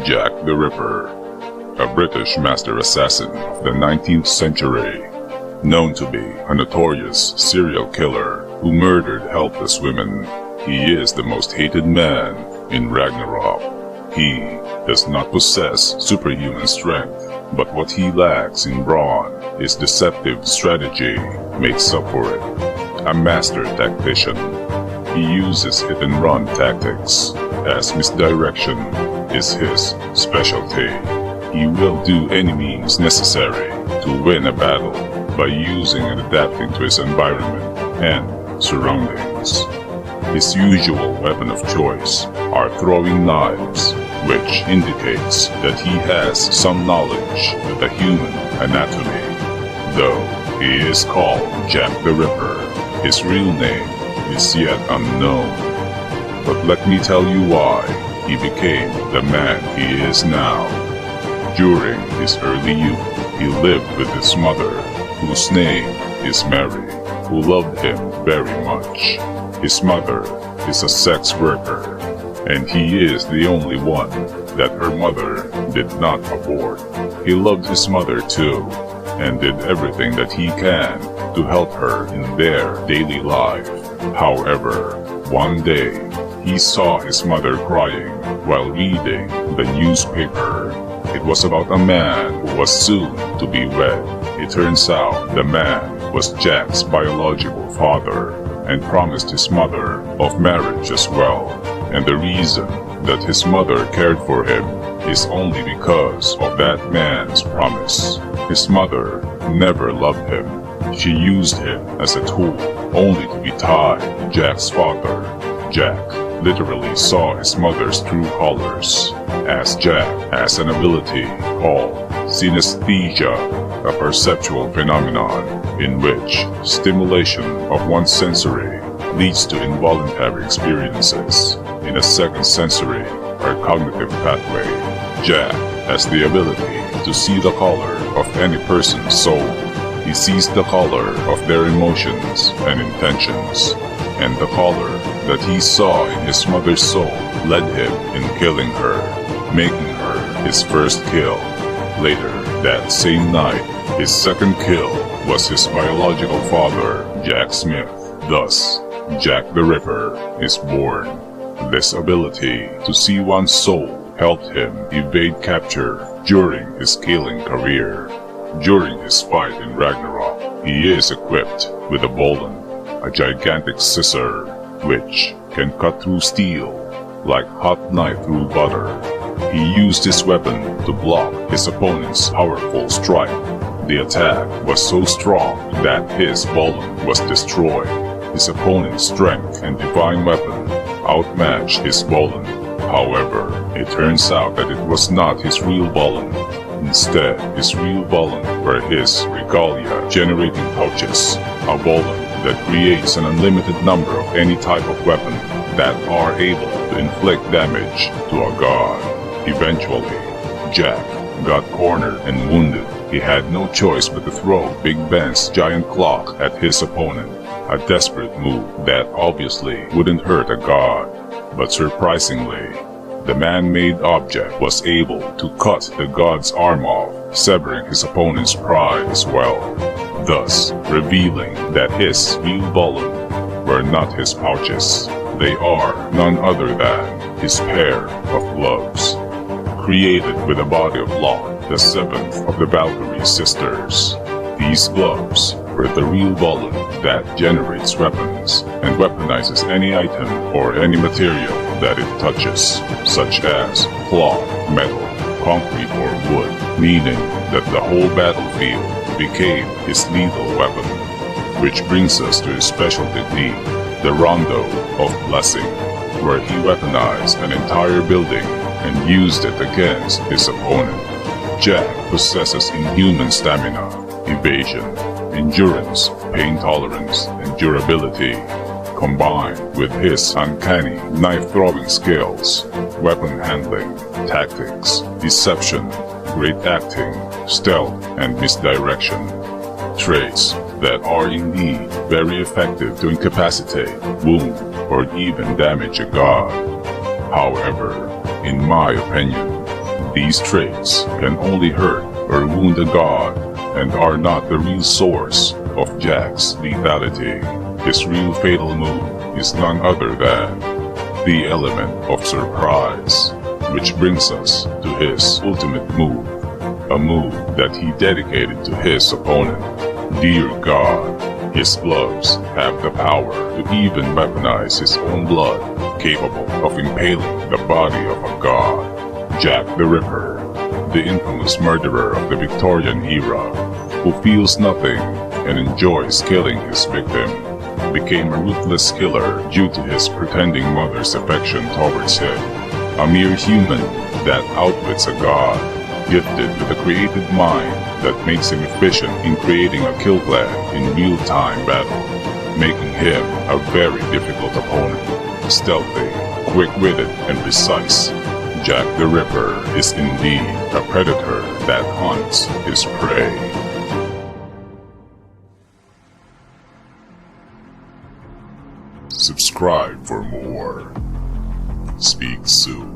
Jack the Ripper, a British master assassin of the 19th century, known to be a notorious serial killer who murdered helpless women. He is the most hated man in Ragnarok. He does not possess superhuman strength, but what he lacks in brawn, his deceptive strategy makes up for it. A master tactician, he uses hit-and-run tactics, as misdirection is his specialty. He will do any means necessary to win a battle by using and adapting to his environment and surroundings. His usual weapon of choice are throwing knives, which indicates that he has some knowledge of the human anatomy. Though he is called Jack the Ripper, his real name is yet unknown. But let me tell you why he became the man he is now. During his early youth, he lived with his mother, whose name is Mary, who loved him very much. His mother is a sex worker, and he is the only one that her mother did not abort. He loved his mother too, and did everything that he can to help her in their daily life. However, one day, he saw his mother crying while reading the newspaper. It was about a man who was soon to be wed. It turns out the man was Jack's biological father and promised his mother of marriage as well. And the reason that his mother cared for him is only because of that man's promise. His mother never loved him. She used him as a tool, only to be tied to Jack's father. Jack literally saw his mother's true colors, as Jack has an ability called synesthesia, a perceptual phenomenon in which stimulation of one sensory leads to involuntary experiences in a second sensory or cognitive pathway. Jack has the ability to see the color of any person's soul. He sees the color of their emotions and intentions, and the color that he saw in his mother's soul led him in killing her, making her his first kill. Later that same night, his second kill was his biological father, Jack Smith. Thus, Jack the Ripper is born. This ability to see one's soul helped him evade capture during his killing career. During his fight in Ragnarok, he is equipped with a bolin, a gigantic scissor, which can cut through steel like hot knife through butter. He used his weapon to block his opponent's powerful strike. The attack was so strong that his bolin was destroyed. His opponent's strength and divine weapon outmatched his bolin. However, it turns out that it was not his real bolin. Instead, his real bolin were his regalia generating pouches, a bolin that creates an unlimited number of any type of weapon that are able to inflict damage to a god. Eventually, Jack got cornered and wounded. He had no choice but to throw Big Ben's giant clock at his opponent, a desperate move that obviously wouldn't hurt a god. But surprisingly, the man-made object was able to cut the god's arm off, severing his opponent's pride as well, thus revealing that his real bolin were not his pouches. They are none other than his pair of gloves. Created with a body of Lot, the seventh of the Valkyrie sisters, these gloves were the real bolin that generates weapons and weaponizes any item or any material that it touches, such as cloth, metal, concrete, or wood, meaning that the whole battlefield became his lethal weapon. Which brings us to his special technique, the Rondo of Blessing, where he weaponized an entire building and used it against his opponent. Jack possesses inhuman stamina, evasion, endurance, pain tolerance, and durability, combined with his uncanny knife-throwing skills, weapon handling, tactics, deception, great acting, stealth, and misdirection. Traits that are indeed very effective to incapacitate, wound, or even damage a god. However, in my opinion, These traits can only hurt or wound a god and are not the real source of Jack's lethality. His real fatal move is none other than the element of surprise, which brings us to his ultimate move, a move that he dedicated to his opponent. Dear God, his gloves have the power to even weaponize his own blood, capable of impaling the body of a god. Jack the Ripper, the infamous murderer of the Victorian era, who feels nothing and enjoys killing his victim, became a ruthless killer due to his pretending mother's affection towards him. A mere human that outwits a god, gifted with a creative mind that makes him efficient in creating a kill plan in real-time battle, making him a very difficult opponent. Stealthy, quick-witted, and precise, Jack the Ripper is indeed a predator that hunts his prey. Subscribe for more. Speak soon.